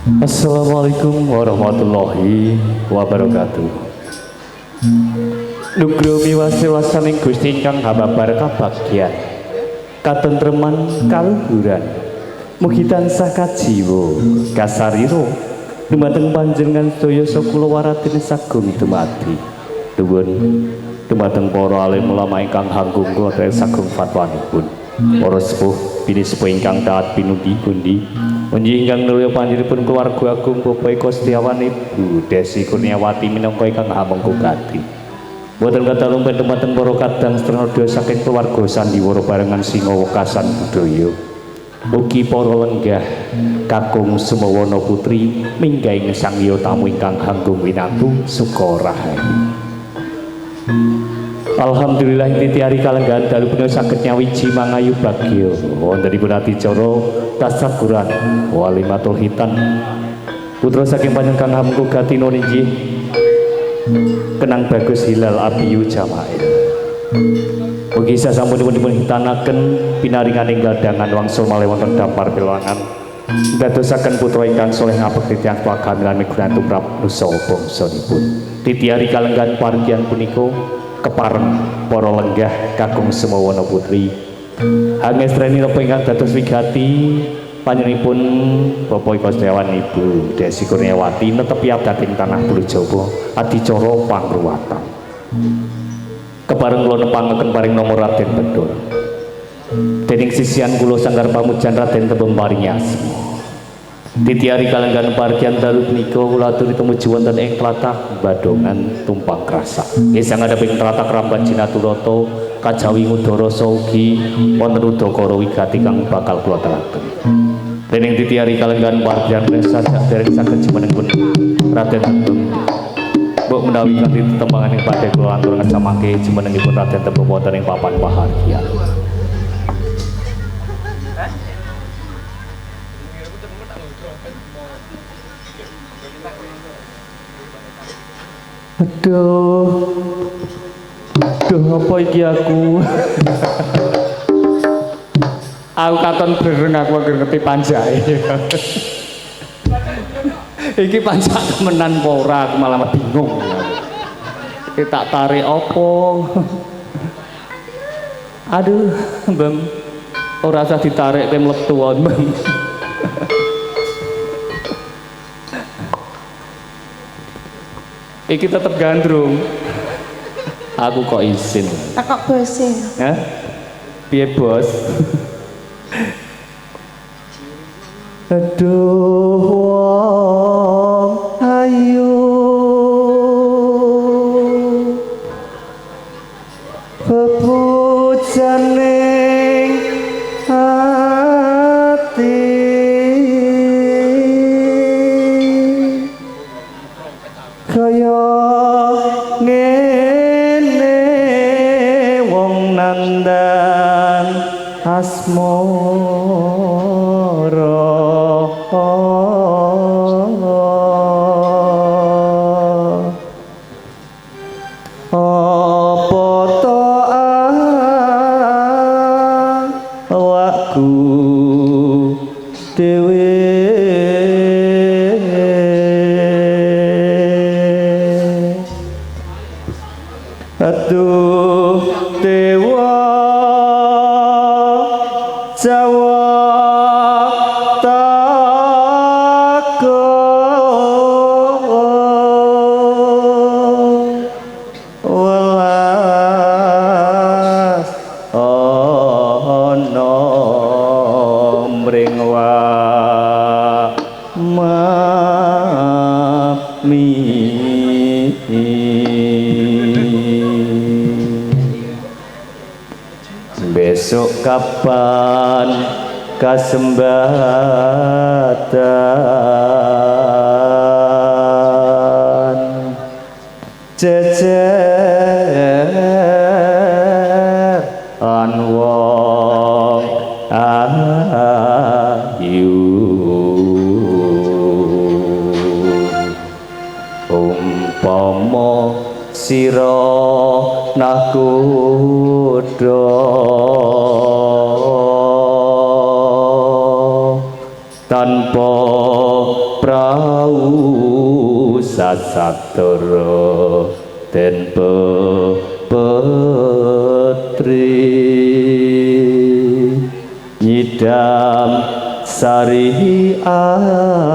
Assalamualaikum warahmatullahi wabarakatuh. Nugroho miwaselasaning Gusti ingkang hababar kabagyan, katentreman kaluhuran, mugi tansah kajiwa kasarira dumateng panjenengan sedaya sakulawartine sagung dumadi. Nuwun dumateng para alim ulama ingkang hanggung kula sagung fatwanipun. Para sepuh pinisepuh ingkang taat pinundi-pundi Panji ingkang nulya panjenenganipun keluarga agung Bapak Eko Setiawan Ibu Desi Kurniawati minangka ingkang hamengku gati. Boten kata lumpen dumateng para kadang strenada saking keluarga sandiwara barengan singa wekasan budaya. Mugi para lenggah kakung Sumawana Putri minggahing sangya tamu ingkang hanggung winatu suka rahayu. Alhamdulillah titiari kalenggahan dalu punika saged nyawiji mangayu bagya wontenipun adicara tasakuran walimatul hitan putra saking panjenengan hamengku gatino inggih Kenang Bagus Hilal Abiyu Jamail. Mugi sasampunipun hitanaken pinaringaning gadangan wangsul malih wonten dampar pilangan dadosaken putra ingkang saleh ngabekti tiyang pagamilan migunantu prab nusa bangsanipun. Titiari kalenggahan pargian punika kepareng para lenggah kakung Sumawana Putri angestrenipun napa ingkang dados wigati panjenenganipun Bapak Eko Setiawan Ibu Desi Kurniawati netepi adating tanah Pulo Jawa adicara pangruwatan kepareng kula nepangaken paring nomor Raden Bedul dening sisian kula sanggar pamujan Raden Tembung paring asma. Titiari kalenggahan pargian dalu punika kula aturi tumuju wonten ing tlatah Badongan Tumpang Krasa. Nggih sang ngadheping tlatah Kramban Jinaturata kajawi ngudarasa ugi wonten udakara wigati kang bakal kula teraken. Dening titiari kalenggahan pargian resa sadereng saged jumenengipun Raden Tembung. Mbok menawi kanthi tetembangan ing badhe kula atur ngesamake jumenengipun Raden Tembung wonten ing papan pahargyan. Aduh, apa iki aku? Aku katon bereng aku ngerti panjake. Iki panjak temenan apa ora aku malah bingung. Iki tak tarik apa? Aduh, Mbem. Ora usah ditarik tem metu wae, Mbem. Iki tetep gandrung. Aku kok izin. Kok bose. Hah? Piye, Bos? Aduh wong ayu bebujaning ati kaya ngene wong nandang asmara apa to awakku dhewe aduh dewa Jawa takon welas ana mring mami besok kapan kasembatan jejer wong ayu umpama sira nakuda tanpa tanpa prau sasatara den petri nyidam sari as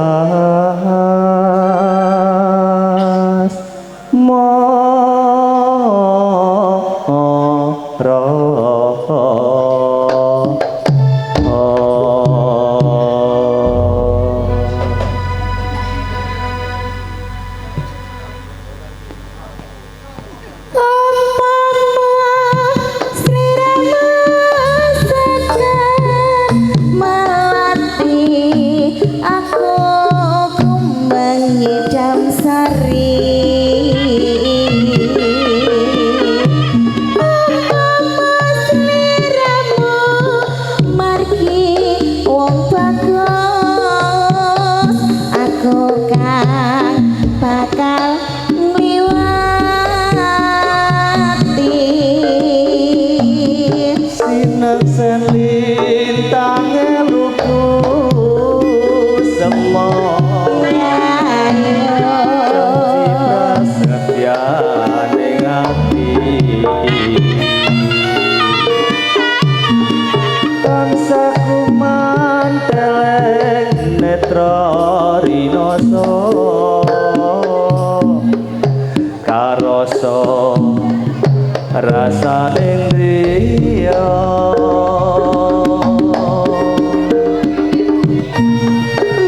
rasa ing riya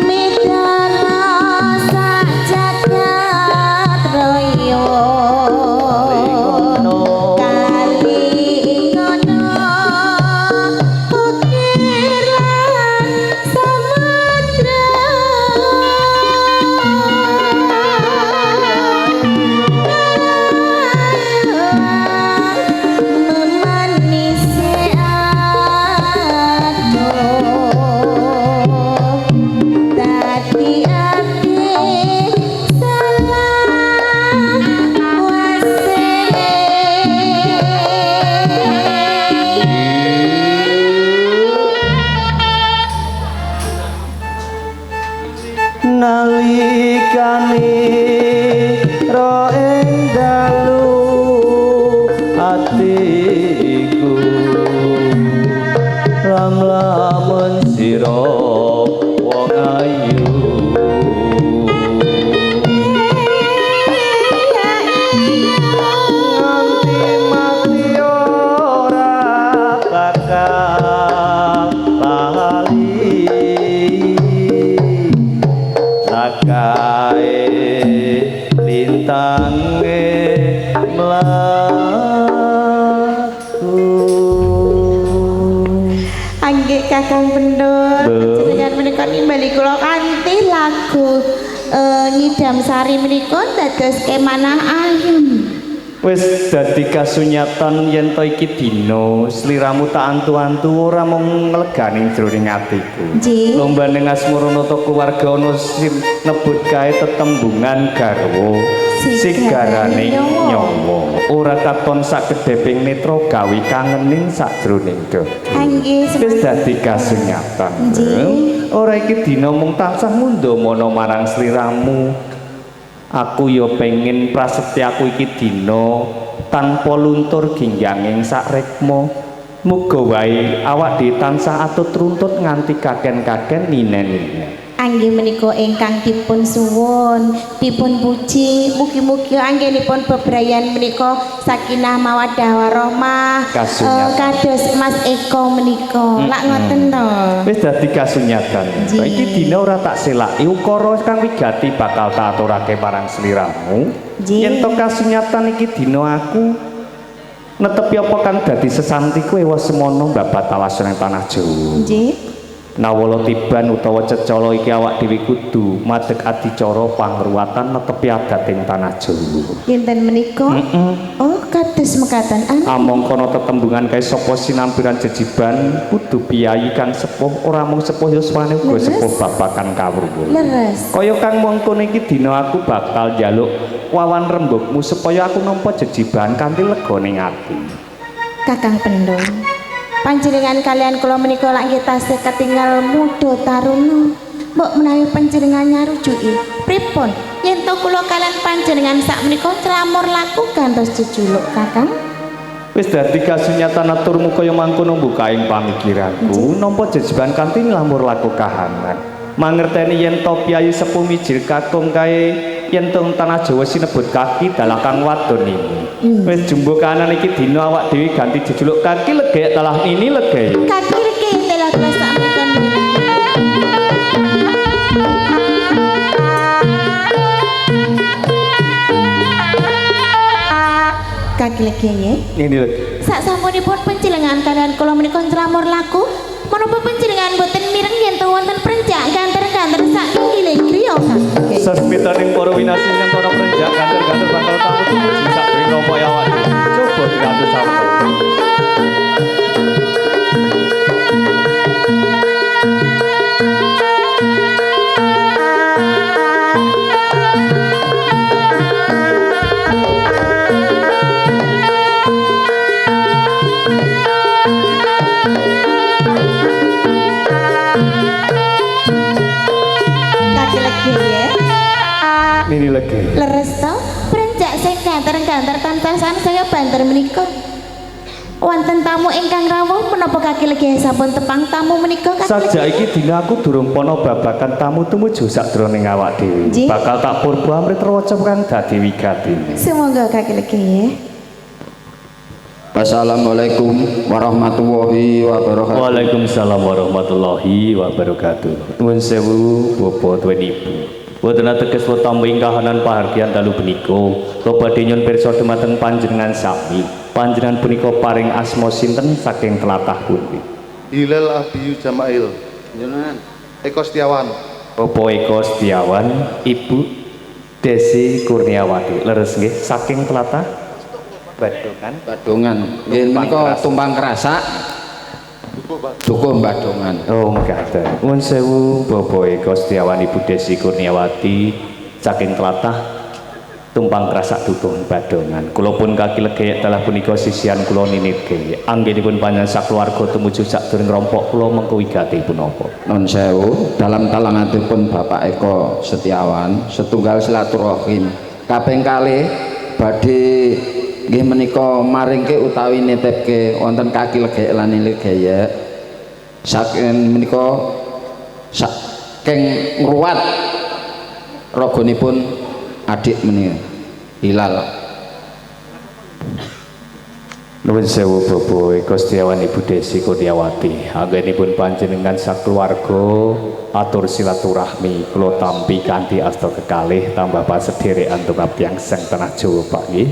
medana sak jagat raya kali ngono ukiran samudra nalikane ro ing dalu atiku lam-lamun sira wong ayu nganti mati ora bakal lali kae lintange mlaku anggih Kakang Pendut jenengan menika nimbali kula kanthi lagu Nyidam Sari menika dados kemanah ayun wis dadi kasunyatan yen to iki dina sliramu tak antu-antu ora mung nglegani jroning atiku lomba ning Asmaranata keluarga ana nebut kae tetembungan garwa sigarane nyawa ora katon sak gedheping netra gawi kangening sajroning dada nggih wis dadi kasunyatan ora iki dina mung tansah mundha-mana marang sliramu aku ya pengen prasetyaku iki dina tanpa luntur ginjanging sakrekma muga wae awak dhewe tansah atut runtut nganti kaken-kaken ninen-ninen anggih menika ingkang dipun suwun dipun puji mugi-mugi anggenipun bebrayan menika sakinah mawaddah warahmah kados Mas Eko menika lak ngoten to wis dadi kasunyatan iki dina ora tak selaki ukara kang wigati bakal tak aturake marang sliramu yen to kasunyatan iki dina aku netepi apa kang dadi sesantiku ewa semono babat tawasan ing tanah Jawa nggih nawala tiban utawa cecala iki awak dhewe kudu madheg adicara pangruwatan netepi adat ing tanah Jawa. Kinten menika? Oh, kados mekaten. Amangkana tetembungan kae sapa sinampiran jejiban kudu piyayi kang sepuh ora mung sepuh ya swane uga sepuh babakan kawruh. Leres. Kaya kang mangkono iki dina aku bakal njaluk wawan rembugmu supaya aku nampa jejiban kanthi lega ning ati. Kakang Pendhut panjenengan kalian kula menika lak nggih tasih ketingal muda taruna mbok menawi panjenengan nyarujuki pripun yen to kula kalian panjenengan sakmenika clamor laku gantos jejuluk Kakang? Wis dadi kasunyatan aturmu kaya mangkono mbukaing pamikiranku nampa jejeban kanthi nglamur laku kahanan mangerteni yen to piyayi sepuh mijil kakung kae yen to tanah Jawa sinebut kaki dalah kang wadon ini wis jumbo kahanan iki dina awak dhewe ganti jejuluk kaki legek dalah ini legek kaki legek dalah kula sakmenika kaki legek ini legek sak sampunipun panjenengan kalian kula menika clamor laku menapa panjenengan boten mireng yen to wonten prenjak ganter-ganter sak nggih griya Kakang sasmitaning para winasi yen ana prenjak ganter-ganter bakal tamu tumuju sak dening nopo ya awak coba diganti sawet ini lagi leres to prenjak sing ganter-ganter tantasan saya banter menika wonten tamu ingkang rawuh menapa kaki legi sampun tepang tamu menika saja iki dina aku durung pono babakan tamu tumuju sakjroning awak dhewe bakal tak purba amrit rewaca kang dadi wigatine semoga kaki legi ya. Assalamualaikum warahmatullahi wabarakatuh. Waalaikumsalam warahmatullahi wabarakatuh. Nuwun sewu Bapak tuwin Ibu. Boten ateges wetamu ing kahanan pahargyan dalu punika. Kula badhe nyuwun pirsa dumateng panjenengan sami. Panjenengan punika paring asma sinten saking tlatah pundi? Hilal Abiyu Jamail. Jenengan Eko Setiawan. Bapak Eko Setiawan, Ibu Desi Kurniawati. Leres nggih saking tlatah Badongan. Badongan. Nggih menika tumpang krasak. Dukuh Badongan. Oh ngaten. Nuwun sewu Bapak Eko Setiawan Ibu Desi Kurniawati saking tlatah tumpang krasak dukuh Badongan. Kula pun kaki legek dalah punika sisian kula ninitke. Anggenipun panjenengan sakluwarga tumuju sadurung rompok kula mengko wigati punapa. Non sewu dalam talangatipun Bapak Eko Setiawan setunggal silaturahim kaping kalih badhe nggih menika maringke utawi nitipke wonten kaki legek lan legek saking menika saking ngruwat raganipun adik menika Hilal. Nuwun sewu Bapak Eko Setiawan Ibu Desi Kurniawati. Anggenipun panjenengan sakluwarga atur silaturahmi kula tampi kanthi asta kekalih tambah pasederekan tumrap tiyang sang tanah Jawa Pak nggih.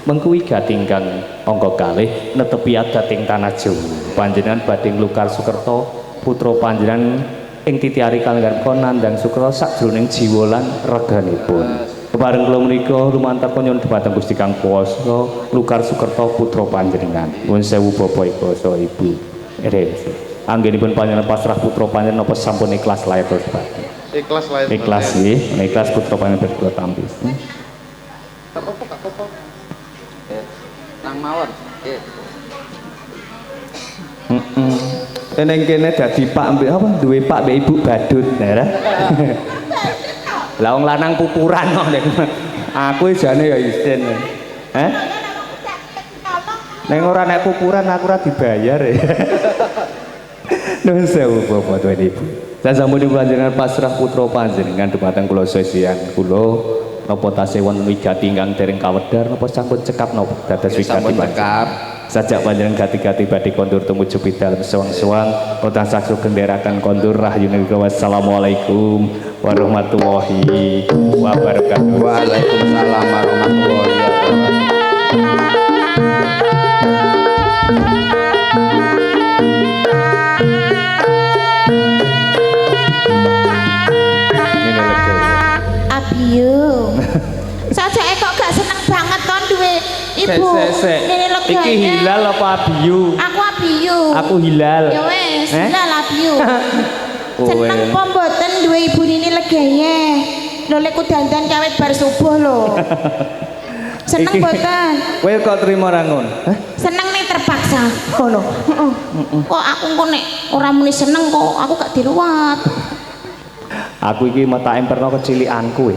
Mengko wigati ingkang angka kalih netepi adat ing tanah Jawa. Panjenengan badhe nglukar Sukerta putra panjenengan ing titiari kalenggan nandhang Sukerta sakjroning jiwa lan raganipun. Kepareng kula menika lumantar nyuwun dhumateng Gusti Kang Kuwasa Lukar Sukerta putra panjenengan. Nuwun sewu Bapak Eko saha Ibu. Anggenipun panjenengan pasrah putra panjenengan napa sampun ikhlas lair terus Pak? Ikhlas lahir. Ikhlas nggih, ikhlas putra panjenengan kula tampi. Nang mawon. Nggih. Neng kene dadi Pak mbek apa duwe Pak mbek Ibu badut nah. Lah wong lanang pupuran kok aku jane ya isin. Heh? Ning ora nek pupuran aku ora dibayar. Nuwun sewu Bapak tuwin Ibu. Sasampunipun panjenengan pasrah putra panjenengan dumateng kula sesian kula napa tasih wonten wigati ingkang dereng kawedhar napa sampun cekap napa dados wigati cekap. Sajak panjenengan gati-gati badhe kondur tumuju pidalem suwang-suwang kota saksu genderakan kondur rahyune wassalamualaikum warahmatullahi wabarakatuh. Waalaikumsalam warahmatullahi wabarakatuh. Ini lagi. Abiyu. Sajake kok gak seneng banget kon duwe ibu. Ini lho Iki Hilal apa Abiyu? Aku Abiyu. Aku Hilal. Ya wis, Hilal Abiyu. Oh, Seneng po mboten duwe ibu ini legeye. Lho lek dandan kawit bar subuh lho. Seneng mboten? Kowe kok trimo ra ngono? Hah? Seneng nih terpaksa. Ngono. Heeh. Kok aku kok nek ora muni seneng kok aku gak diruwat. Aku iki metak emperno kecilikanku.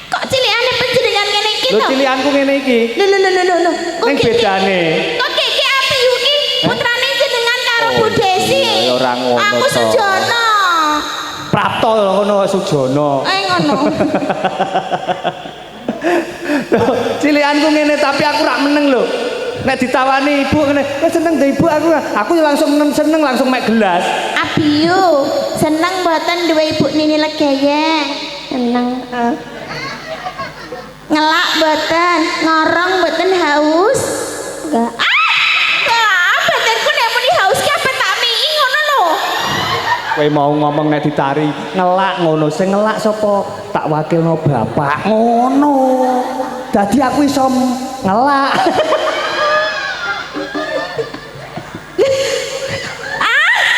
Kok cilikane panjenengan ngene iki Lho to? cilikanku ngene iki. Lho. Kok Ning bedane. Kok iki api iki putrane jenengan karo Bu Desi. Ya ora ngono Aku to. Sujono. Prapto ngono Sujono. Ngono. Cilikanku ngene tapi aku rak meneng lho. Nek ditawani ibu ngene, seneng deh ibu aku langsung seneng langsung mek gelas. Abiyu, seneng mboten duwe ibu Nini Legeye. Seneng. Ngelak mboten, ngorong mboten haus. Enggak. Badanku nek muni haus ki apa tak mii ngono lho. Kowe mau ngomong nek ditari ngelak ngono, sing ngelak sapa? Tak wakilno bapak ngono. Dadi aku iso ngelak.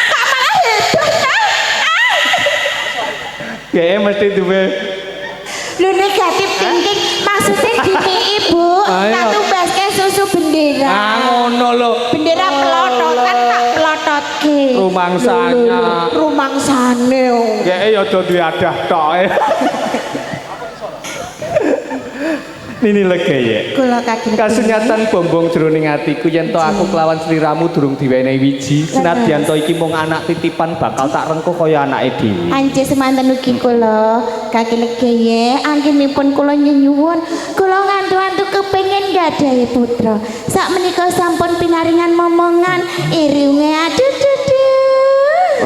Kok malah hebat ta? Kayak mesti duwe Lu negatif thinking maksudnya gini ibu Ayo. tak tumbaske susu bendera. ngono lho. Bendera pelototan tak pelototke. Rumangsanya. Rumangsane. Kayak ya do duwe adah tok. Nini Legeye. Kula kaki. Kasunyatan bombong jroning atiku yen to aku kelawan sliramu durung diwenehi wiji. Senadyan to iki mung anak titipan bakal tak rengkuh kaya anake dhewe. Anje semanten ugi kula kaki Legeye anggenipun kula nyuwun kula ngantu-antu kepengin gadhahi putra. Sakmenika sampun pinaringan momongan irunge aduh.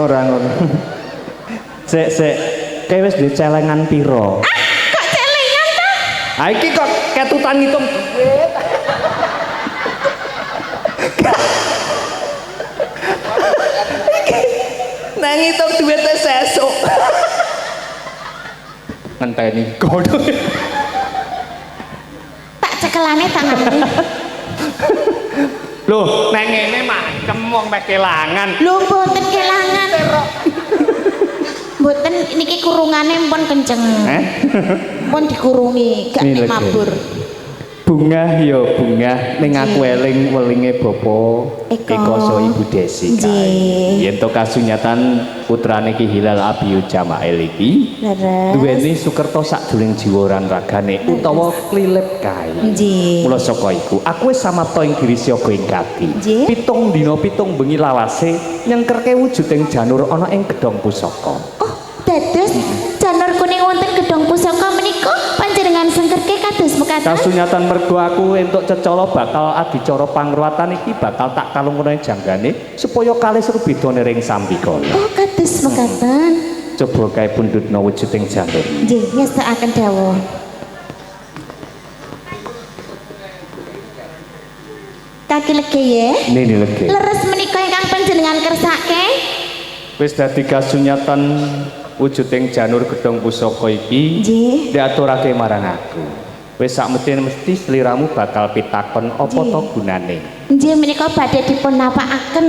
Ora ngono. Sik. Kowe wis duwe celengan pira? Kok celengan ta? Ha iki kok ketutan ngitung duit. Nang ngitung duit sesuk. Ngenteni kono. Tak cekelane tangane. Loh, nek ngene macem wong mek kelangan. Lho mboten kelangan. Mboten niki kurungane mpun kenceng. Pun dikurungi gak Ini nek lagi. mabur. Bunga ya bunga ning aku eling welinge bapa Eko so Ibu Desi kae. Nggih. Yen to kasunyatan putrane Ki Hilal Abiyu Jamail iki Leres. duweni sukerta sadurung jiwa lan ragane utawa klilip kae. Nggih. Mula saka iku aku wis samapta ing diri siaga ing kati. Nggih. 7 dina 7 bengi lawase nyengkerke wujuding janur ana ing gedhong pusaka. Oh, dados janur kuning wonten gedhong pusaka menika panjenengan sengkerke kados mekaten. Kasunyatan mergo aku entuk cecala bakal adicara pangruwatan iki bakal tak kalungkune janggane supaya kalih seru bedane ring sambikala. Oh, kados mekaten. Coba kae pundhutna wujuding janur. Nggih, ngestakaken dawuh. Kaki Legeye. Nini Legeye. Leres menika ingkang panjenengan kersake. Wis dadi kasunyatan wujuding janur gedhong pusaka iki Nggih. diaturake marang aku. Wis mesti sliramu bakal pitakon apa to gunane. Nggih menika badhe dipun napakaken.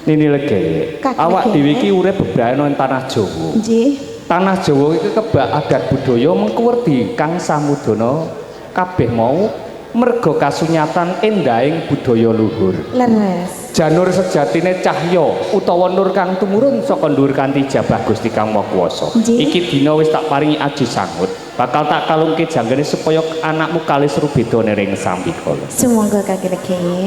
Nini Legeye. Kaki Awak Legeye. dhewe iki urip bebrayan ing tanah Jawa. Nggih. Tanah Jawa iki kebak adat budaya mengko werdi kang samudana kabeh mau merga kasunyatan endahing budaya luhur. Leres. Janur sejatine cahya utawa nur kang tumurun saka dhuwur kanthi jabah Gusti Kang Maha Kuwasa. Nggih. Iki dina wis tak paringi aji sangut, bakal tak kalungke janggane supaya anakmu kalih seru bedane ring sambikala. Sumangga kaki Legeye.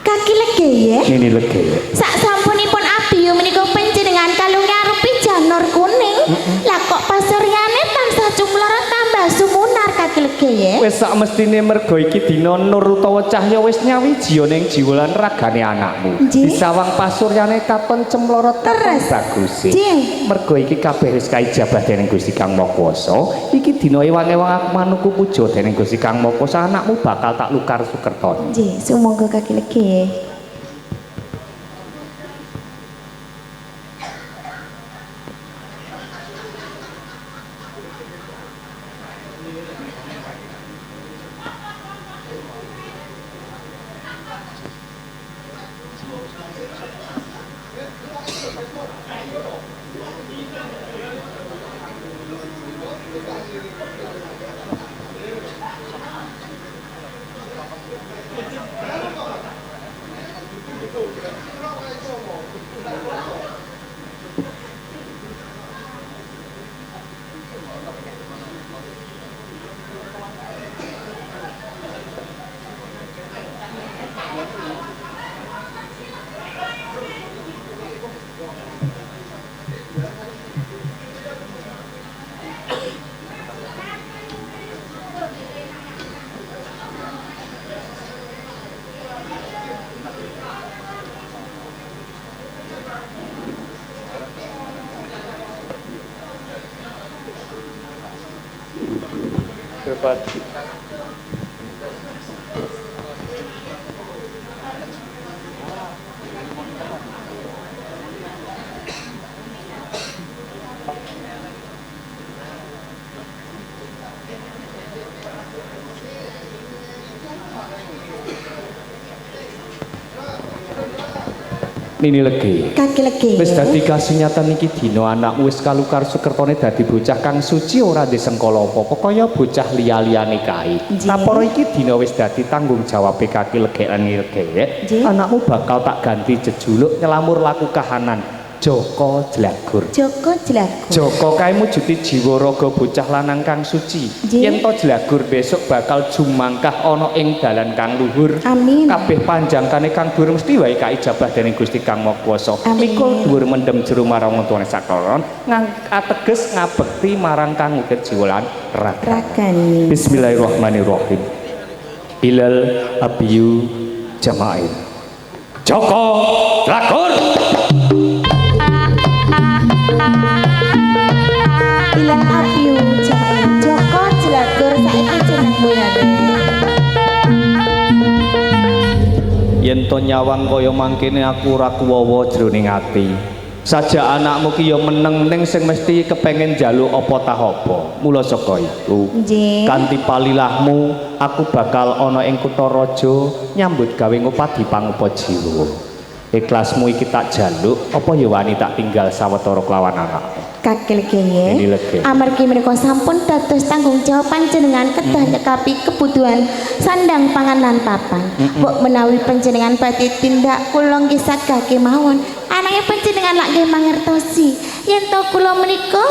Kaki Legeye. Nini Legeye. Sak sampunipun Abiyu menika panjenengan kalunge arupi janur kuning. Lah kok pasuryane tansah cumlorot tambah sumunar Kaki Legeye. Wis sak mestine merga iki dina nur utawa cahya wis nyawiji ning jiwa lan ragane anakmu. Nggih. Disawang pasuryane katon cemlorot katon Terus. baguse. Nggih. Merga iki kabeh wis kaijabah dening Gusti Kang Maha Kuwasa. Iki dina ewang-ewang aku manuku puja dening Gusti Kang Maha Kuwasa anakmu bakal tak lukar sukertane. Nggih, sumangga Kaki Legeye. Nini legi. Kaki legi. Wis dadi kasunyatan iki dina anakmu wis kalukar sukertone dadi bocah kang suci ora ndesengkala apa-apa kaya bocah liya-liyane kae. Napara iki dina wis dadi tanggung jawab kaki legi lan legi. Anakmu bakal tak ganti jejuluk nyelamur laku kahanan. Joko Jlagur. Joko Jlagur. Joko kae mujuti jiwa raga bocah lanang kang suci. Yen to Jlagur besok bakal jumangkah ana ing dalan kang luhur. Amin. Kabeh panjangkane kang dhuwur mesti wae kaijabah dening Gusti Kang Maha Kuwasa. Mikul dhuwur mendem jero marang wong sakloron ateges ngabekti marang kang uget jiwa lan ragane. Bismillahirrahmanirrahim. Ilal abiyu jama'in. Joko Jlagur. Ilang apiu jamain Joko Jlagur saiki jeneng boyane. Yen to nyawang kaya mangkene aku ora kuwawa jroning ati. Saja anakmu ki ya meneng ning sing mesti kepengin njaluk apa tah apa. Mula saka iku kanthi palilahmu aku bakal ana ing kutha raja nyambut gawe ngupadi pangupa jiwa. Ikhlasmu iki tak jaluk apa ya wani tak tinggal sawetara kelawan anak. Kakil kene amargi menika sampun dados tanggung jawab panjenengan kedah nyekapi kebutuhan sandang panganan papan. Mbok menawi panjenengan badhe tindak kula nggih sagah kemawon. Anake panjenengan lak nggih mangertosi yen to kula menika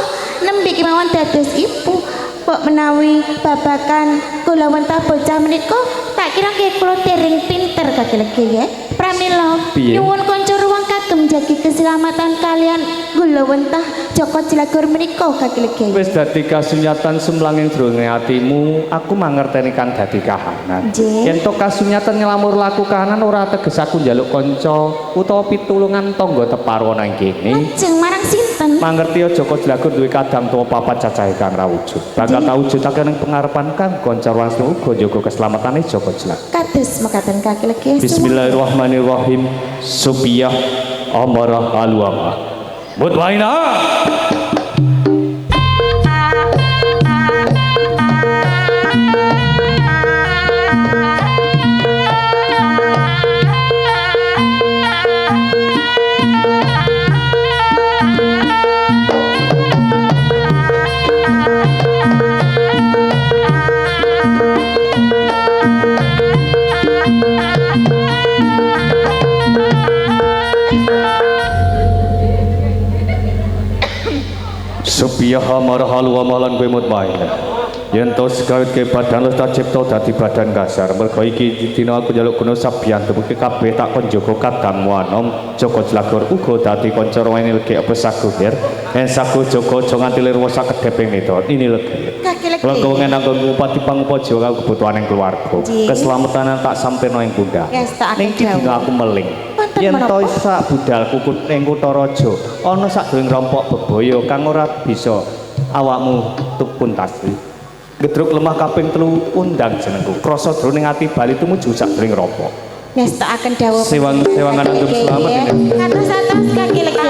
nembe kemawon dados ibu. Mbok menawi babakan kula wentah bocah menika tak kira nggih kula dereng pinter kakil nggih. Pramila nyuwun kanca ruang kagem jagi keselamatan kalian kula wentah Joko Jlagur menika kakil nggih. Wis dadi kasunyatan sumlanging jroning atimu, aku mangerteni kang dadi kahanan. Yen to kasunyatan nglamur laku kahanan ora teges aku njaluk kanca utawa pitulungan tangga teparwana ing kene. Lajeng marang sinten? Mangerti Joko Jlagur duwe kadang tuwa papat cacahe kang rawujud. Bakal tawujudake ning pangarepan kang kanca wangsmu uga njaga keselamatane Joko Jlagur. Kados mekaten kakil nggih. Bismillahirrahmanirrahim. Subiyah amara alwama. Mutmainah. Subiyah marhal wa malan kowe mutmainah. Yen to segawit ke badan lu tak cipta dadi badan kasar. Mergo iki dina aku njaluk guna sabiyan tebuke kabeh tak kon jaga kadangmu anom. Joko Jlagur uga dadi kanca rene legi apa saguhir. Yen sagu jaga aja nganti lir wasak kedheping meto. Ini legi. Langkung nganggo ngupati pangupa jiwa kebutuhaning keluarga. Keselamatan tak sampeno ing pundak. Ning dina aku meling. Yen to sak budal kukut ning kutha raja ana sadurunge rompok bebaya kang ora bisa awakmu tupun tasih. Gedruk lemah kaping 3 undang jenengku. Krasa jroning ati bali tumuju sadurunge rompok. Ngestakaken dawuh sewangan antum selamat ini. Atus-atus kaki legi.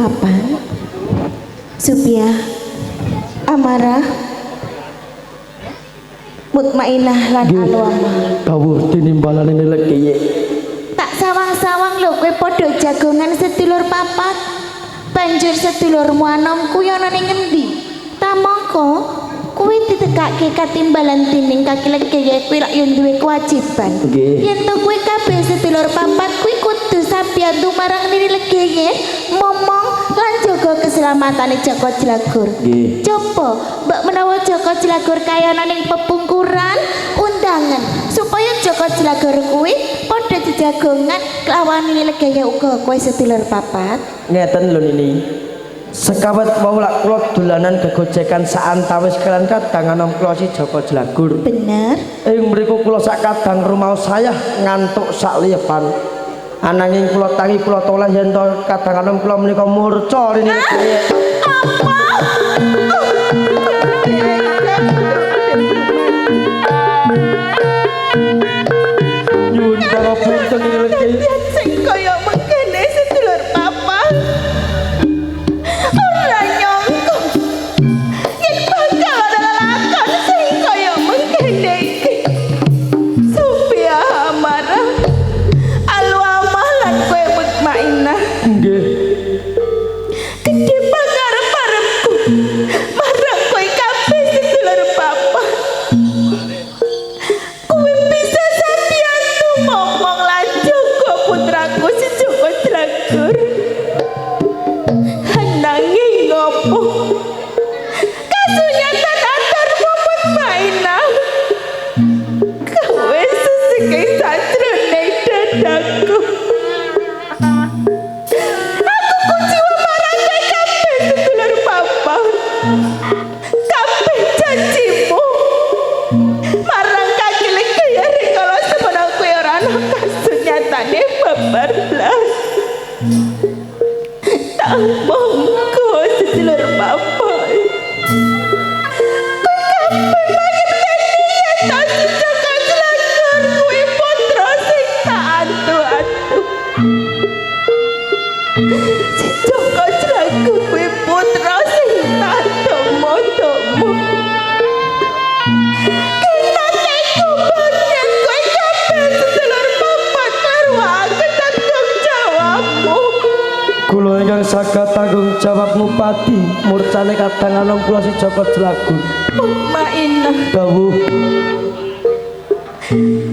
papan Supia amarah mutmainah lan alwamah kawuh tinimbalane nelek kiye tak sawang-sawang lho kowe padha jagongan sedulur papat banjur sedulurmu anomku yana ning ngendi tamangka kuwi ditegake katimbalan dening kaki legeye kuwi lak yo duwe kewajiban yen to kuwi kabeh sedulur papat kuwi kudu sabiyantu marang niri legeye momong lan jaga keselamatane Joko Jlagur coba mbak menawa Joko Jlagur kayana ning pepungkuran undangan supaya Joko Jlagur kuwi padha jejagongan kelawan niri legeye uga kowe sedulur papat ngeten lho Nini sekawat wau lak kula dolanan gegojekan saantawis kelan kadang anom kula si Joko Jlagur bener ing mriku kula sak kadang rumaos saya ngantuk sak liyepan ananging kula tangi kula toleh yen to kadang anom kula menika murca rene nyuwun para punten iki sing kaya mengkene sedulur papat ora nyangka yen bakal ana lakon sing kaya mengkene iki Supia amarah alwamah lan kowe mutmainah nggih gedhe pangarep-arepku marang kowe kabeh sedulur papat kowe bisa sabiyantu momong lan jaga putraku si Joko Jlagur nanging ngopo kasunyatan antarmu mutmainah kowe seseke sajroning dadaku aku kuciwa marang kowe kabeh sedulur papat kabeh janjimu marang kaki legeye rikala semana kowe ora ana kasunyatane babar blas tak mongko sedulur papat kowe kabeh mangerteni yen tak Joko Jlagur kuwi putra sing tak atu-atu si Joko Jlagur kuwi putra sing tak domo-domo kenakku banget kowe kabeh sedulur papat karo aku tanggung jawabmu kula ingkang saged tanggung jawab Mupati murcane kadang anom kula si Joko Jlagur Mutmainah dawuh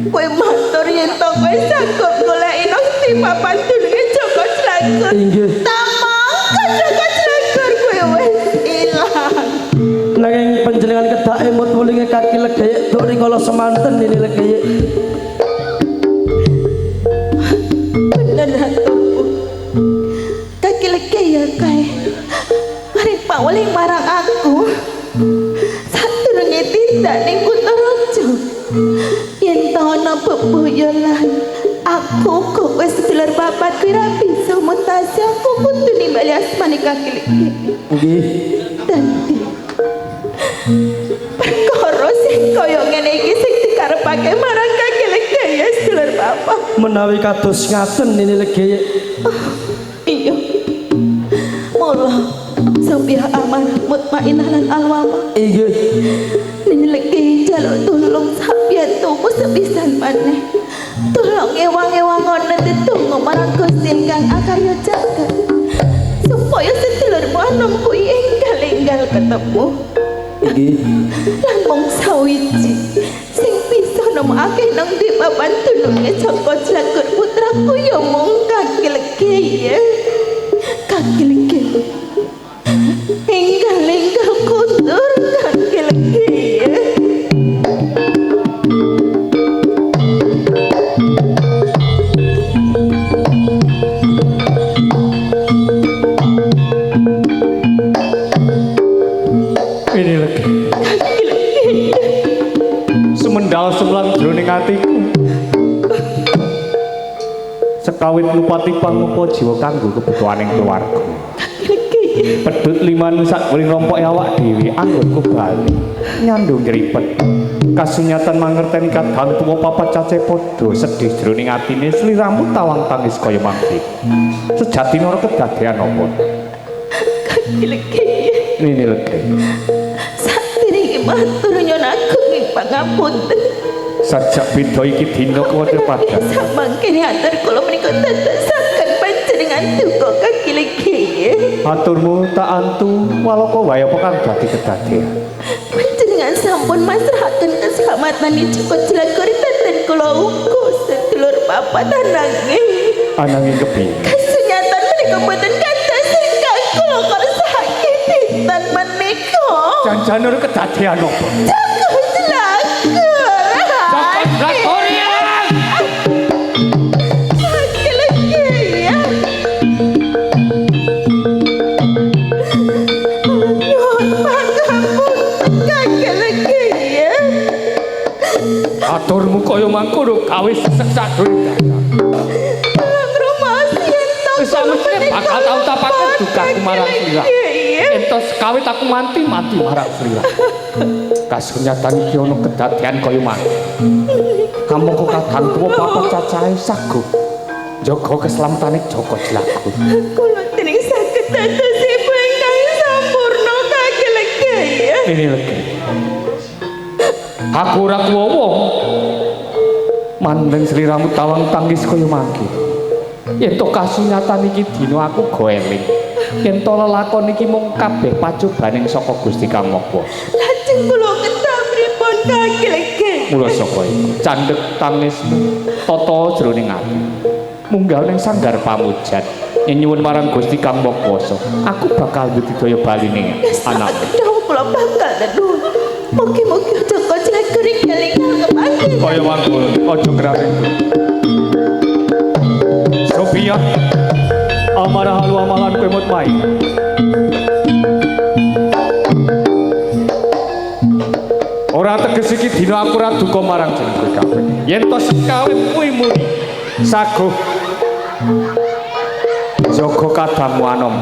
kowe matur yen to kowe saged goleki nang ndi papan dununge Joko Jlagur inggih tamangka Joko Jlagur kowe wis ilang nanging panjenengan kedak emut wulinge kaki legeye duk rikala semanten ini legeye bener aturku kaki legeye kae mari pawuling marang aku sadurunge tindak ning Kutaraja yen to ana bebuyolan aku kok wis sedulur papat kuwi ra bisa mutasi aku kudu nimbali asmane kaki legeye nggih dadi perkara sing kaya ngene iki sing dikarepake marang kaki legeye sedulur papat menawi kados ngaten ini legeye iya mula Supia amarah mutmainah lan alwamah inggih nileki jaluk tulung sabiyantumu sepisan maneh tulung ewang-ewangon ndedonga marang Gusti kang akarya jagat supaya sedulurmu anom kuwi enggal-enggal ketemu inggih lan mung sawiji sing bisa nemokake nang ndi papan dununge Joko Jlagur putraku ya mung kaki legeye kaki legeye enggal-enggal kundur kaki legeye ini lagi kaki legeye semendal semlang jroning atiku sekawit lupati pangupa jiwa kanggo kebutuhaning keluarga pedhut liman sak wring rompoke awak dhewe anggonku bali nyandung nyripet kasunyatan mangerteni kadang tuwa papat cace padha sedih jroning atine sliramu tawang tangis kaya mangke sejatine ora kedadean apa lagi Ini lagi. saktiring matur nyuwun agung ing pangapunten. Sajak beda iki dina kuwi padha. Samangkene atur kula menika dadosaken panjenengan duka kaki lagi. Aturmu tak antu walaka wae apa kang dadi kedadian. Panjenengan sampun masrahaken keselamatan Joko Jelagori teten kula uga sedulur papat ananging. Ananging kepiye? Kasunyatan menika boten kathah ingkang kula kersake dinten menika. Janjane ora kedadian apa? Joko Jelagor. Lagi-lagi ya. Lagi-lagi ya. Aturmu kaya mangkono gawe sesek sadurunge dadak. Wis sampeyan bakal tau tapake dukaku marang slira. Entos kawit aku mati marang slira. Kasunyatan iki ana kedadian kaya mangkono. Kamu kok kadang tuwa papat cacahe sago. Jaga keselamatane Joko Jelagor. Kula dening saged dados ibu ingkang sampurna kaki-lagi ya. Ini lagi. Aku ora kuwowo. Mandeng sliramu tawang tangis kaya mangke. Yen to kasunyatan iki dina aku go eling. Yen to lelakon iki mung kabeh pacobaning saka Gusti Kang Maha. Lajeng kula kedah pripun kaki-lagi. Mula saka iku candhek tangismu tata jroning ati. Munggah ning sanggar pamujan nyuwun marang Gusti Kang Maha. Aku bakal budidaya baline anakku. Dawuh kula bakal nuwun. Mugi-mugi Joko Jelagor keling kepanggih. Kaya mangkul aja grareng. Sophia amarah halu amalan kowe mut mai. Ora teges iki dina aku ora duka marang jeneng kowe kabeh. Yen to sekawe kuwi muni saguh jaga kadangmu anom.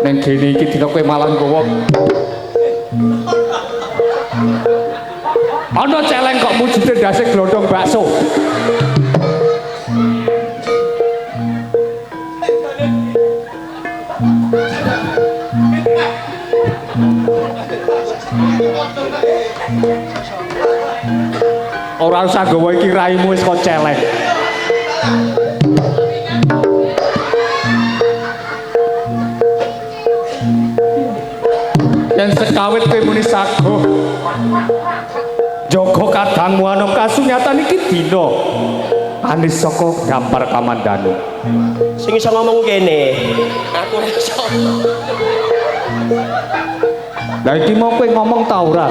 Ning kene iki dina kowe malah nggawa ana celeng kok mujude ndase glondong bakso. Ora usah gawa iki raimu wis kok celeng. Yen sekawit kowe muni saguh jaga kadangmu anom kasunyatan iki dina anis saka dampar kamandanu. Sing iso ngomong kene. Aku ora iso. Lah iki mau kowe ngomong ta ora?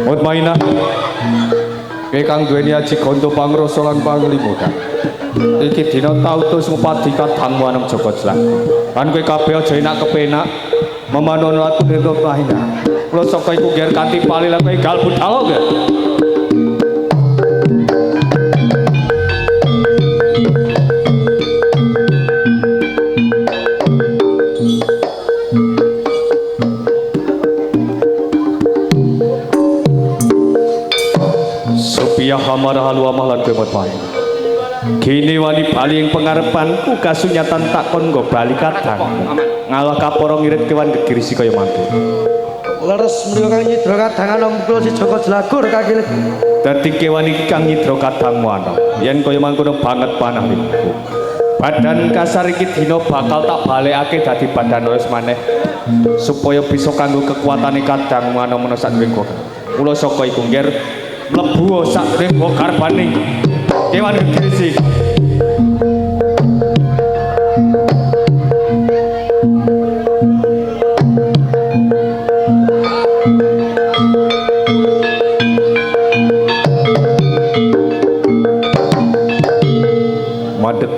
Mutmainah. Kowe kang duweni aji ganda pangrasa lan panglima kan. Iki dina tautus ngupadi kadangmu anom Joko Jelagor. Kan kowe kabeh aja enak kepenak memanono aku nirto Mutmainah. Kula saka iku ger kanthi pali lan kowe gal budhal gak? Sophia hamara halu amalan kowe Mutmainah. Kini wani bali ing pengarepanku kasunyatan tak kon nggo bali kadang. Ngalah kapara ngirit kewan gegirisi kaya mangke. Leres mriyo kang nyidra kadang anom kula si Joko Jelagor kaki. Dadi kewan iki kang nyidra kadangmu ana. Yen kaya mangkono banget panah iku. Badan kasar iki dina bakal tak balekake dadi badan wis maneh supaya bisa kanggo kekuatane kadangmu ana menawa sadurunge kok. Mula saka iku ngger mlebu sadurunge kok karbane kewan gegirisi.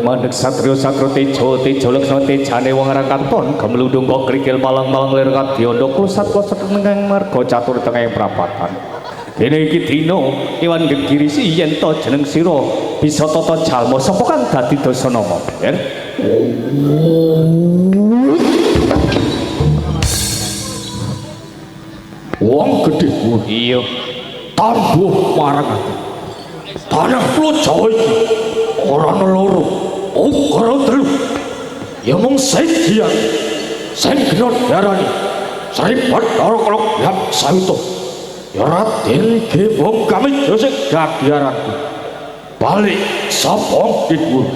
Mandek satrio sakro tejo leksana tejane wong aran katon gemlundung kok krikil malang-malang lir kadya klosat-klosat nenging marga catur tengahing prapatan. Dene iki dina kewan gegirisi yen to jeneng sira bisa tata jalma sapa kang dadi dasanama ber. Wong gedhe iya tambuh marang aku. Tanah Pulo Jawa iki ora ana loro. ya mung sejian sing kena darani Sri Bathara Kala Sayuta ya Raden Ki wong kami josek gadiaranku balik sapa kiku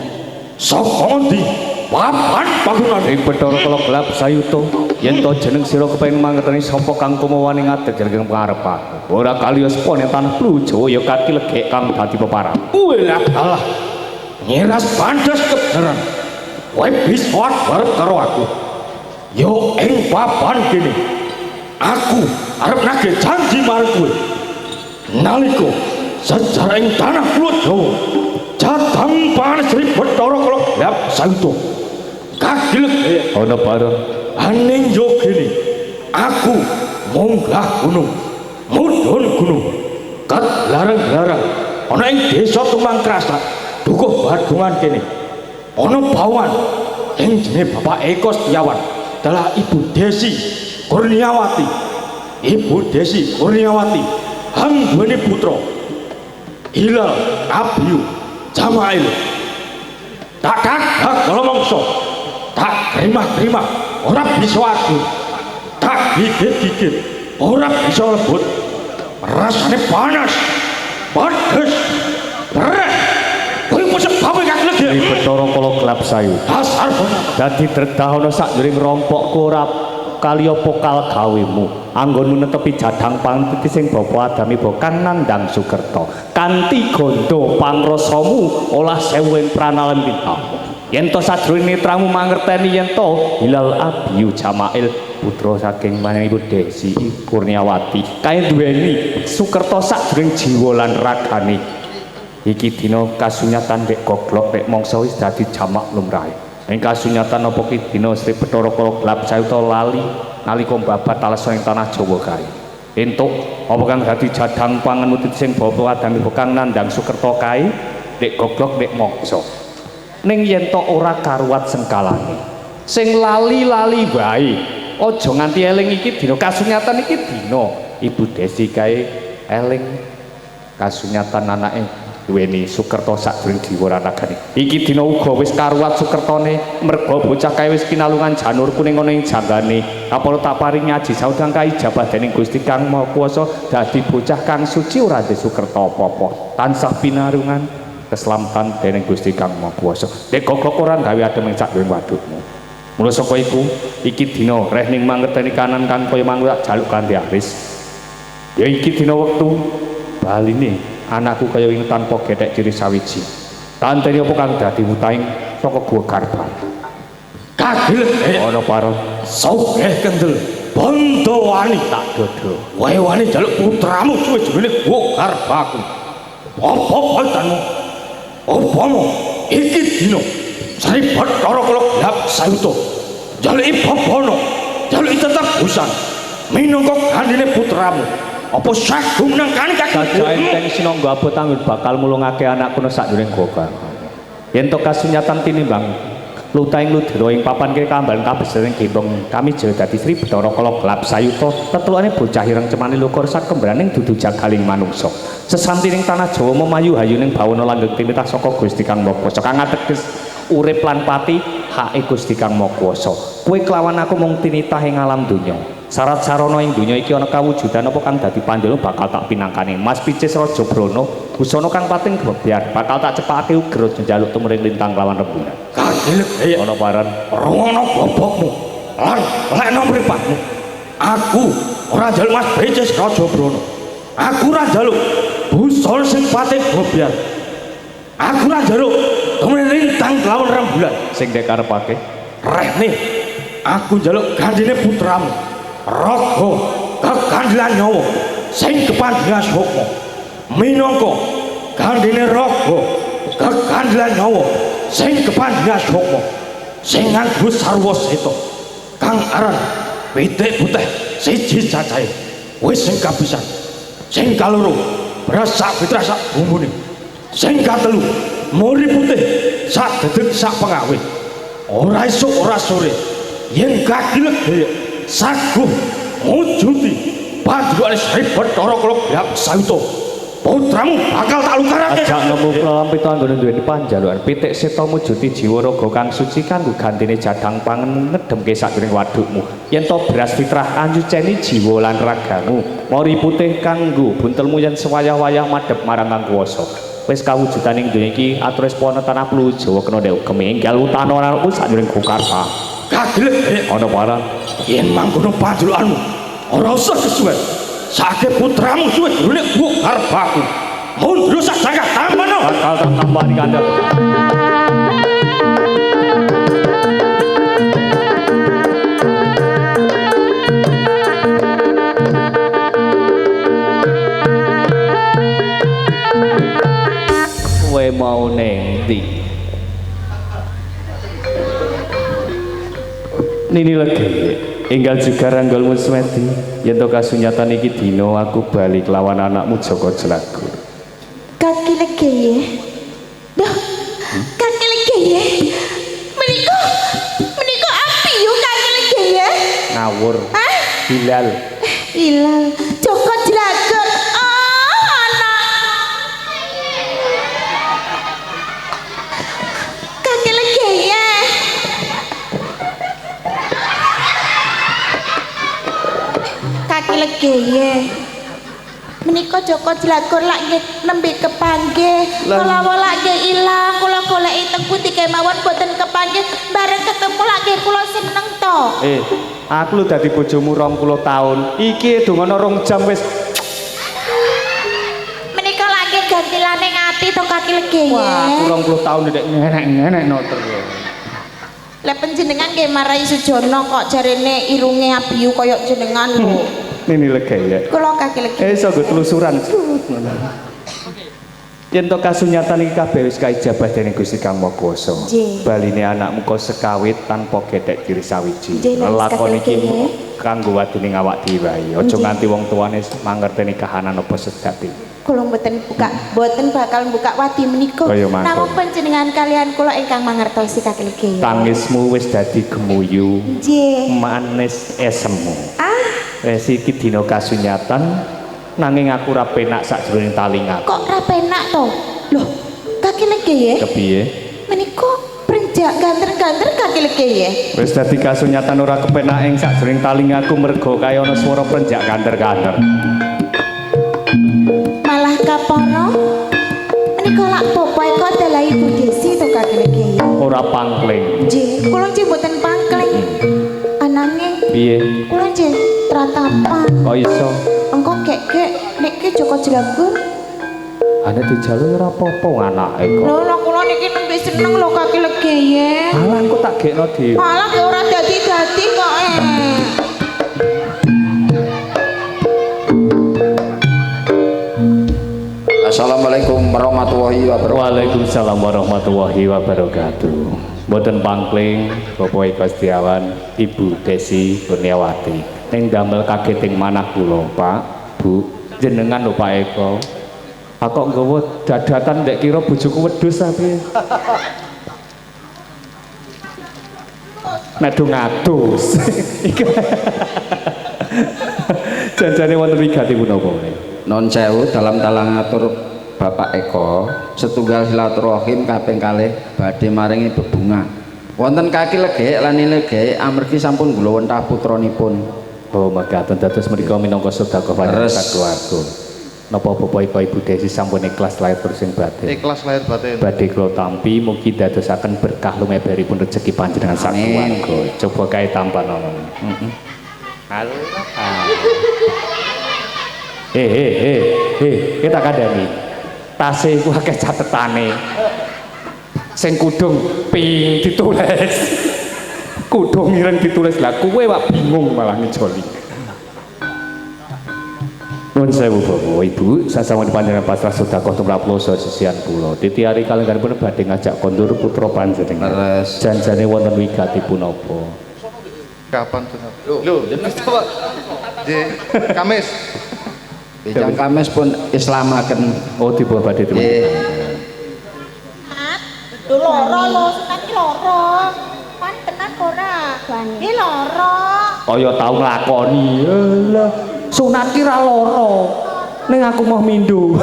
sapa ndi papan panggonan ing Bathara Kala Sayuta yen to jeneng sira kepengin mangerteni sapa kang kumawani ngadeg jeneng pangarep ora kalios pon ing tanah Plujo ya kaki legek kang dadi peparang Ulah Allah nyiras pandas kebenaran kowe bisa barep karo aku yo ing papan kene aku arep nagih janji marang kowe nalika sejarah ing tanah Plujo jatang pan Sri Bathara Kala Sayuta kagilek ana bareng aning yo kene aku munggah gunung mudhun gunung kat larang-larang ana ing desa Tumangkrasa dukuh Badungan kene ana bawan ing jenenge Bapak Eko Setiawan adalah Ibu Desi Kurniawati hang duweni putra Hilal Abiyu Jamail tak gagah kala mangsa tak terima ora bisa aku tak gigit ora bisa lebut rasane panas pedes berat kowe mosok bawe kak legi ing Bathara Kala Sayuta dasar dadi dredah ana sakjroning rompokku ora kaliya pokal gawemu anggonmu netepi jadang pangtiti sing bapa adami kang nandang Sukerta kanthi gondo pangrasamu olah sewu ing pranalan pintamu yen to sajroning netramu mangerteni yen to Hilal Abiyu Jamail putra saking maneh Ibu Desi Kurniawati kae duweni Sukerta sajroning jiwa lan ragane iki dina kasunyatan dek goglok dek mangsa wis dadi jamak lumrahe ing kasunyatan apa ki dina Sri Bathara Kala Sayuta lali nalika babat talasa ing tanah Jawa kae entuk apa kang dadi jadang pangan mutit sing bapa adami kang nandang Sukerta kae dek goglok dek mangsa ning yen to ora karuwat sengkalane sing lali-lali wae aja nganti eling iki dina kasunyatan iki dina Ibu Desi kae eling kasunyatan anake duweni Sukerta sakjroning jiwa ranagane iki dina uga wis karuwat Sukertane merga bocah kae wis kinalungan janur kuning ana ing janggane apa tak paring ngaji saudang kaijabah dening Gusti Kang Maha Kuwasa dadi bocah kang suci ora duwe Sukerta apa-apa tansah pinarungan keselamatan dening Gusti Kang Maha Kuwasa nek gogok ora gawe adem ing sakjroning wadukmu mula saka iku iki dina reh ning mangerteni kanan kang kaya mangko tak jaluk kanthi aris ya iki dina wektu baline anakku kaya ing tanpa gethek ciri sawiji tanteni apa kang dadi mutaing saka gua Garban kagil ana pareng sugih kendel bondo wani tak dodo wae wani jaluk putramu suwe-suwene gua Garbaku apa kaltanmu apa iki dina Sri Bathara Kala Sayuta jaluki babono jaluki tetep busan minangka gandine putramu apa sagum nang kani gajah enteng sinangga abot anggur bakal mulungake anakku sakjroning goga yen to kasunyatan tinimbang lutaing ludira ing papan kene kamban kabesering gembong kami jero dadi Sri Bathara Kala Sayuta tetelukane bocah ireng cemane lukur sak kembraning dudu jagaling manungsa sesampining tanah Jawa memayu hayuning bawana langgeng tinitah saka Gusti Kang Maha Kuwasa kang ateges urip lan pati hake Gusti Kang Maha Kuwasa kowe kelawan aku mung tinitah ing alam donya syarat sarana ing donya iki ana kawujudan apa kang dadi pandhala bakal tak pinangkani Mas Picis Raja Brana busana kang pating gebyar bakal tak cepakake ugra njaluk tumring lintang lawan rembulan kagilek ana paran rono bobokmu lan lekno mripatmu aku ora njaluk Mas Picis Raja Brana aku ora njaluk busana sing pating gebyar aku ora njaluk tumring lintang lawan rembulan sing dek karepake rehne aku njaluk gandine putramu raga kekandelan nyawa sing kepandhingan sukma minangka gandine raga kekandelan nyawa sing kepandhingan sukma sing nganggo sarwa seta kang aran pitik putih siji cacahe wis sing kapisan sing kaloro beras sak fitrah sak bumbune sing katelu muri putih sak dedeg sak pengawe ora esuk ora sore yen kagilek saguh mujuti panjenengane Sri Bathara Kala Sayuta putramu bakal tak lukarake. Ajak nemu lampitu anggone duweni panjalukan pitik seta mujuti jiwa raga kang suci kanggo gantine jadang pangen ngedemke sadurunge wadukmu. Yen to beras fitrah anjuceni jiwa lan ragamu. Mori putih kanggo buntelmu yen sewayah-wayah madhep marang kang kuwasa. Wis kawujudaning donya iki aturus pono tanah plu Jawa kena ndek ugeme enggal utana anakku sadurunge Gokarsa. Kagelek Ana barang yen mangkono panjalukanmu ora usah kesuwen. Saiki putramu suwe durune Gokarbaku. Mundhur sak jagat tampano. bakal tak tambani kandhap. Kowe mau neng ndi? Nini lagi enggal juga ranggolmu Smeti yen to kasunyatan iki dina aku balik lawan anakmu Joko Jelagur. Kaki legeye. Duh, kaki legeye. Menika api yo kaki legeye. Ngawur. Hah? Hilal. Hilal. Joko Jelagur. Anak. Kaki legeye. Kaki legeye. Menika Joko Jelagur lak nggih nembe kepanggih. Kala lak nggih ilang, kula goleki teng pundi kemawon boten kepanggih. Bareng ketemu lak nggih kula seneng to. Aku lu dadi bojomu 20 tahun. Iki dongono 2 jam wis. Menika lak nggih gantilane ngati to kaki legeye. Wah, aku 20 tahun ndek ngenek-ngenek no terus. Lah panjenengan nggih marai Sujono kok jarene irunge abiyu kaya jenengan lho. Nini legaya. Kula kaki legeye. Iso go telusuran. Yen to kasunyatan iki kabeh wis kaijabah dening Gusti Kang Maha Kuwasa. Nggih. Baline anakmu kok sekawit tanpa gedhek diri sawiji. Nggih, Mas, Lakon iki kaki legaya. kanggo wadine awak dhewe wae. Aja Nggih. nganti wong tuane mangerteni kahanan apa sejati. Kula mboten bakal buka wadi menika. Kaya mangkon. Namung panjenengan kalian kula ingkang mangertosi kaki legeye. Tangismu wis dadi gemuyu, Nggih. manis esemu. Ah, Iki dina kasunyatan nanging aku ora penak sakjroning talingaku. kok ra penak to? Loh, kaki legeye. Kepiye? Menika prenjak ganter-ganter kaki legeye. Wis dadi kasunyatan ora kepenak ing sakjroning talingaku merga kaya ana swara prenjak kanter-kanter. Malah kapara menika lak bapa eko adalah Ibu Desi to kaki legeye. Ora pangkling. Nggih, kula nggih mboten pangkling. Ananging Piye? kula nggih tratapan. Kok iso? Engko gek-gek nek ki Joko Jelagur. Ana dijaluk ora apa-apa anake kok. Lho, lho kula niki nembe seneng lho kaki legeye. Alah kok tak gekno dhewe. Malah ki ora dadi-dadi kok. Assalamualaikum warahmatullahi wabarakatuh. Waalaikumsalam warahmatullahi wabarakatuh. Mboten pangkling Bapak Eko Setiawan, Ibu Desi Kurniawati. Ning damel kageting manah kula, Pak, Bu, jenengan lho Pak Eko. Aku kok nggawa dadatan ndek kira bojoku wedhus tapi. Nek do ngatus. Janjane wonten wigatipun napa? Non sewu dalam talang atur Bapak Eko setunggal silaturahim kaping kalih badhe maringi bebungah wonten kaki legek lan legek amargi sampun kula wentah putranipun. Oh mekaten dados menika minangka sedekah panjenengan keluarga. Napa Bapak Eko Ibu Desi sampun ikhlas lahir terus ing batin. Ikhlas lahir batin. Badhe kula tampi mugi dadosaken berkah lumeberipun rezeki panjenengan sak keluarga. Coba kae tampan ana. Halo. Kita kandhani. Tase iku akeh catetane. Sing kudung ping ditulis. Kudung ireng ditulis lah kowe wak bingung malah ngejoli. Nuwun sewu Bapak Ibu, sasampun panjenengan pasrah sedekah tumrap kula sesian kula. Titiari kalengganipun badhe ngajak kondur putra panjenengan. Leres. Janjane wonten wigatipun apa? Kapan tuh? Lho, Kamis. Bijang Kamis pun islamaken. Oh dipun badhe dipun. Mat, lho lara lho, tenan ki lara. Kan tenan ora? Ki lara. Kaya tau nglakoni. Lah, sunat ki ra lara. ning aku mau mindu.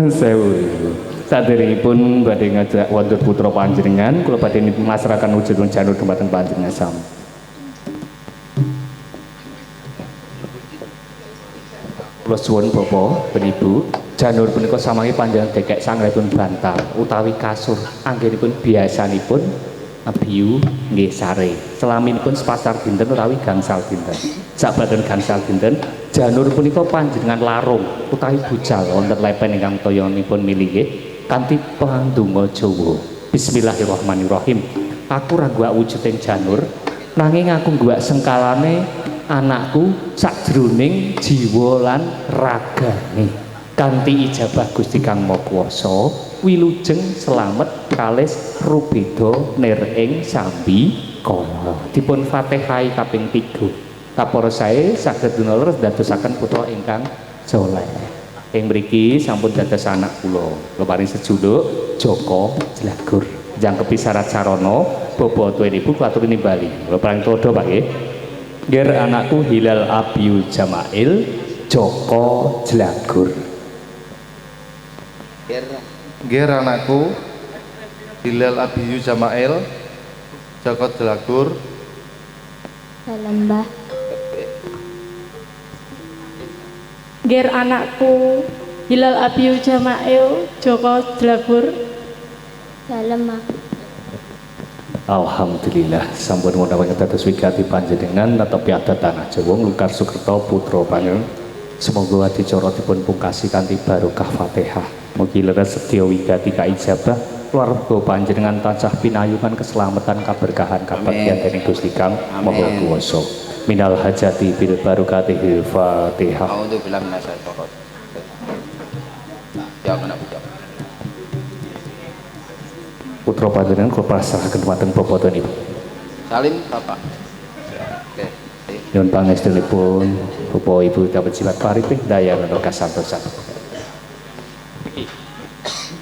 Sewu. Saderengipun badhe ngajak wonten putra panjenengan kula badhe masrahaken wujud janur dumateng panjenengan sami. Kula suwun Bapak ben Ibu, janur punika samangi panjenengan dekek sangretipun bantal utawi kasur anggenipun biasanipun biyu nggih sare. Selaminipun sepasar dinten utawi gangsal dinten. Sabaten gangsal dinten janur punika panjenengan larung utawi bucal wonten lepen ingkang toyanipun milih kanthi pandonga Jawa. Bismillahirrahmanirrahim. Aku ra ngguak wujuding janur nanging aku ngguak sengkalane anakku sakjroning jiwa lan ragane. Kanthi ijabah Gusti Kang Maha Kuwasa, wilujeng slamet kalis rubeda nir ing sambi kala. Dipun Fatihah kaping 3. Kapara sae saged dunelres dadosaken putra ingkang saleh. Ing mriki sampun dados anak kula. Kula paring sejuluk Joko Jlagur. Jangkepi syarat sarana bapa tuwin ibu klatur nimbali. Kula paring todo Pak nggih. Nggih anakku Hilal Abiyu Jamail Joko Jlagur. Nggih anakku Hilal Abiyu Jamail Joko Jlagur. Salam Mbah. Ger anakku Hilal Abiyu Jamail Joko Jlagur. Salam Mbah. Alhamdulillah sampun menawi dados wigati panjenengan netapi adat tanah Jawa Nglukar Sukerto putra panjenengan. Semoga adicara dipun pungkasi kanthi barokah Fatihah. Mugi leres sedya wigati kaijabah keluarga panjenengan tansah pinayungan keselamatan kaberkahan kabagyan dening Gusti Kang Maha Kuwasa. Minal hajati bil barokatihil Fatihah. A'udzubillahi minasyaitonir rajim. Ya kena ucap. Putra panjenengan kula pasrahaken dumateng Bapak tuwin Ibu. Salim Bapak. Oke. Nyuwun pangestunipun Bapak Ibu dapat jimat paripih daya lan kasantosan.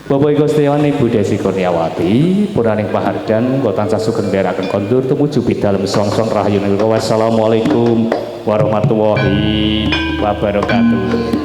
Bapak Ibu Setiawan Ibu Desi Kurniawati puraning pahardan kula tansah sugeng ndherekaken kondur tumuju bidalem song-song rahayu. Wassalamualaikum warahmatullahi wabarakatuh.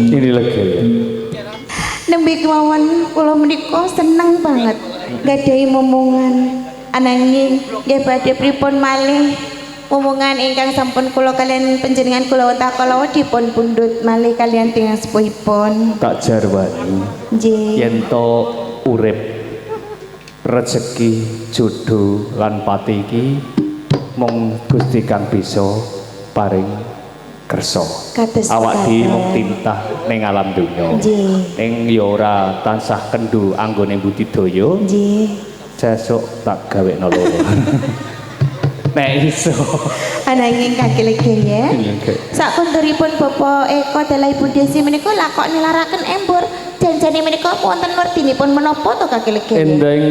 Ini lagi ya. Nembe kemawon kula menika seneng banget gadhahi momongan ananging nggih badhe pripun malih momongan ingkang sampun kula kalian panjenengan kula watakala dipun pundhut malih kalian tiyang sepuhipun. Tak jarwani Nggih. yen to urip rezeki jodoh lan pati iki mung Gusti kang bisa paring kersa. Awak dhewe mung tintah ning alam donya. Nggih. Ning ya ora tansah kendhu anggone budidaya. Nggih. Sesuk tak gawekno loro. Nek iso. Ananging kakek ya. Sakunduripun Bapak Eko dalah Ibu Desi menika lakok nilaraken embur. Janjane menika wonten werdinipun menapa to kakek? Ending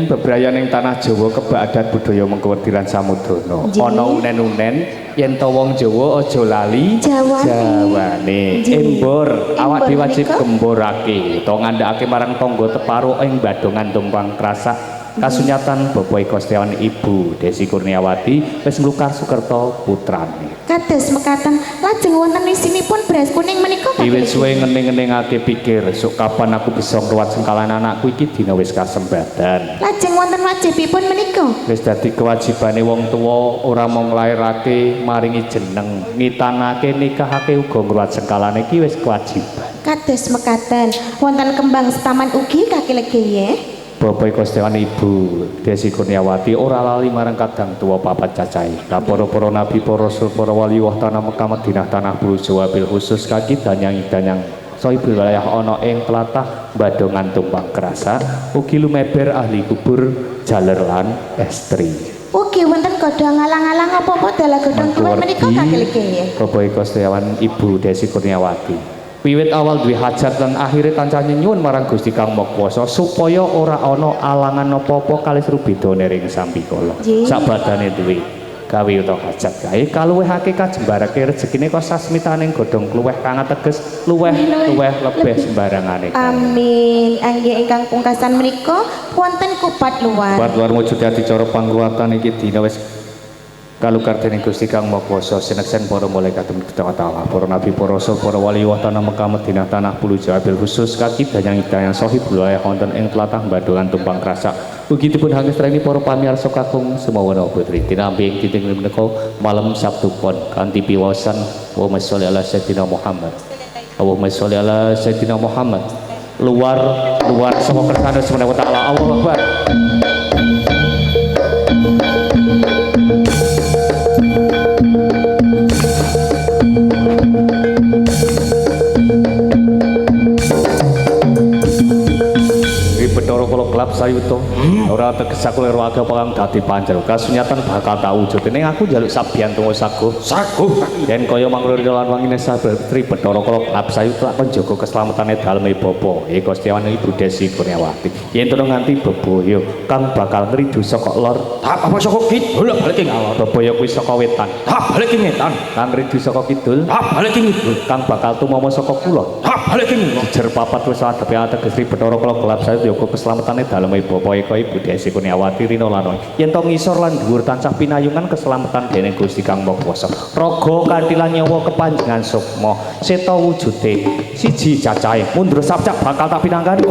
bebrayan ing tanah Jawa kebak adat budaya mengkewediran samudrana. Ana unen-unen yen to wong Jawa aja lali Jawane. Embur awak dhewe wajib gemborake to ngandhakake marang tangga teparo ing badongan tumpang krasak. Kasunyatan Bapak Eko Setiawan Ibu Desi Kurniawati wis nglukar Sukerto putrane. Kados mekaten lajeng wonten isinipun beras kuning menika Wiwit suwe ngening-eningake pikir sok kapan aku bisa ngruwat sengkalan anakku iki dina wis kasembadan. Lajeng wonten wajibipun menika wis dadi kewajibane wong tuwa ora mung nglairake maringi jeneng ngitanake nikahake uga ngruwat sengkalane iki wis kewajiban. Kados mekaten wonten kembang setaman ugi kakek ya. Bapak Eko Setiawan Ibu Desi Kurniawati ora lali marang kadang tuwa papat cacahe. Para nabi, para rasul, para wali wah tanah Mekah Madinah tanah bulu Jawa bil khusus kaki danyang sohibul wilayah ana ing tlatah Badongan tumpang kerasa ugi lumeber ahli kubur jaler lan estri. Ugi wonten godhong ngalang-alang apa-apa dalah godhong kuwat menika kakek ya. Bapak Eko Setiawan Ibu Desi Kurniawati wiwit awal duwe hajat lan akhire tansah nyuwun marang Gusti Kang Maha Kuwasa supaya ora ana alangan apa-apa kalih rubedane ring sambikala. Sabadane duwe gawe utawa hajat kae kaluwihake kajembarake rezekine kok sasmitaning godhong kluweh kang ateges luweh lebih sembarangane. Amin. Angge ingkang pungkasan menika wonten kupat luar. Kupat luar mujud adicara pangluwatan iki dina wis kalugar dening Gusti Kang Maha Kuwasa sineksen para malaikat Allah, para nabi, para rasul, para wali tanah Mekah Madinah tanah Pulau Jawa bil khusus kaki danyang hidayah sahib wilayah wonten ing tlatah Bandungan Tumpang Krasak. Ugi dipun hangestreni para pamirsa kakung semono putri tinampi ing titik menika malam Sabtu pon kanthi piwasan Allahumma sholli ala sayyidina Muhammad. Allahumma sholli ala sayyidina Muhammad. Luar saka kersane subhanahu wa taala. Allahu Akbar. Kelap sayuto ora teges aku lero aga perang dadi panjer kasunyatan bakal tak wujud ning aku njaluk sabian tunggu saguh yen kaya mangro lan wangine sabetri Bathara Kala kelap sayuto lakon jaga keslametane daleme bapa Gusti Ibu Desi Kurniawati yen tono nganti bebaya kang bakal ngridu saka lor tak apa saka kidul balik ing alor bebaya kuwi saka wetan tak balik ing wetan kang ngridu saka kidul tak balik ing kidul kang bakal tumama saka kulon tak balik ing jer papat wis adepe ateges Bathara Kala kelap sayuto jaga keslametane daleme bapa Ibu Desi Kurniawati Rina lan yen to ngisor lan dhuwur tansah pinayungan keselamatan dening Gusti Kang Maha Kuwasa raga kanthi lan nyawa kepanjenengan sukma seta wujude siji cacahe mundur sapcak bakal tak pinanggani